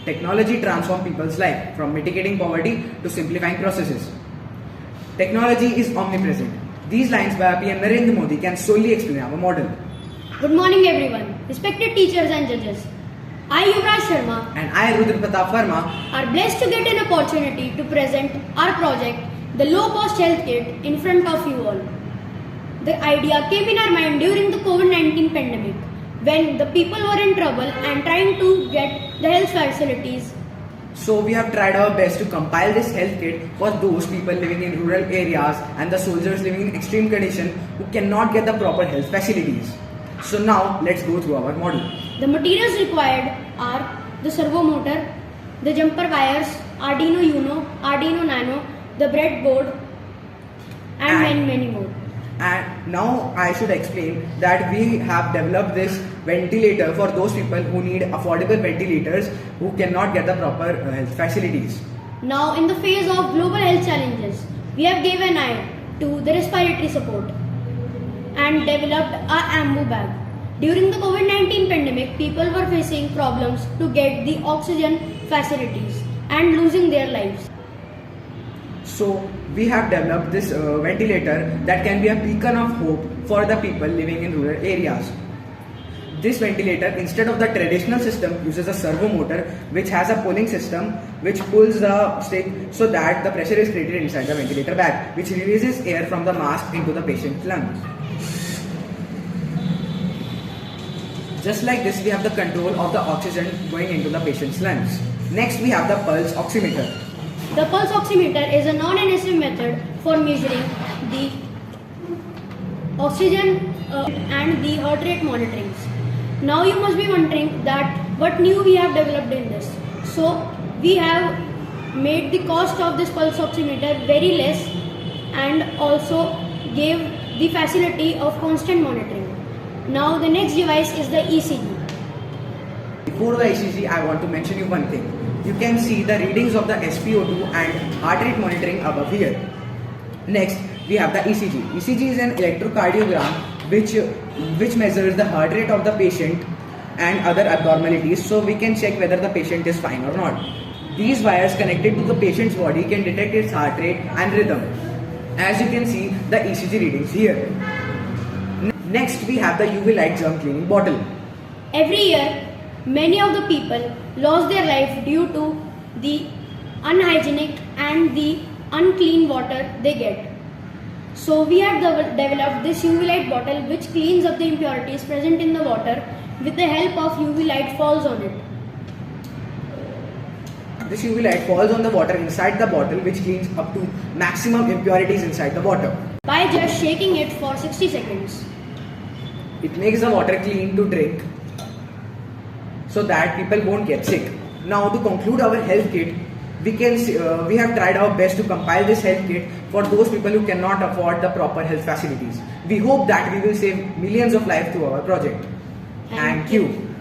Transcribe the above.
Technology transforms people's life from mitigating poverty to simplifying processes. Technology is omnipresent. These lines by PM Narendra Modi can solely explain our model. Good morning everyone, respected teachers and judges. I, Yuvraj Sharma, And I, Rudra Pratap Verma, are blessed to get an opportunity to present our project, the Low Cost Health Kit, in front of you all. The idea came in our mind during the COVID-19 pandemic, when the people were in trouble and trying to get the health facilities. so we have tried our best to compile this health kit for those people living in rural areas and the soldiers living in extreme condition who cannot get the proper health facilities. So now let's go through our model. The materials required are the servo motor, the jumper wires, Arduino Uno, Arduino Nano, the breadboard, and many more. And now I should explain that we have developed this ventilator for those people who need affordable ventilators who cannot get the proper health facilities. Now, in the phase of global health challenges, we have given eye to the respiratory support and developed our AMBU bag. During the COVID-19 pandemic, people were facing problems to get the oxygen facilities and losing their lives. So we have developed this ventilator that can be a beacon of hope for the people living in rural areas. This ventilator, instead of the traditional system, uses a servo motor which has a pulling system which pulls the stick so that the pressure is created inside the ventilator bag, which releases air from the mask into the patient's lungs. Just like this, we have the control of the oxygen going into the patient's lungs. Next, we have the pulse oximeter. The pulse oximeter is a non-invasive method for measuring the oxygen and the heart rate monitorings. Now you must be wondering that what new we have developed in this. So we have made the cost of this pulse oximeter very less and also gave the facility of constant monitoring. Now the next device is the ECG. Before the ECG, I want to mention you one thing. You can see the readings of the SpO2 and heart rate monitoring above here. Next, we have the ECG. ECG is an electrocardiogram which measures the heart rate of the patient and other abnormalities, so we can check whether the patient is fine or not. These wires connected to the patient's body can detect its heart rate and rhythm. As you can see the ECG readings here. Next, we have the UV light germ cleaning bottle. Every year, many of the people lost their life due to the unhygienic and the unclean water they get. So we have developed this UV light bottle which cleans up the impurities present in the water with the help of UV light falls on it. This UV light falls on the water inside the bottle which cleans up to maximum impurities inside the water. By just shaking it for 60 seconds. It makes the water clean to drink so that people won't get sick. Now to conclude our health kit, we have tried our best to compile this health kit for those people who cannot afford the proper health facilities. We hope that we will save millions of lives through our project. Thank you.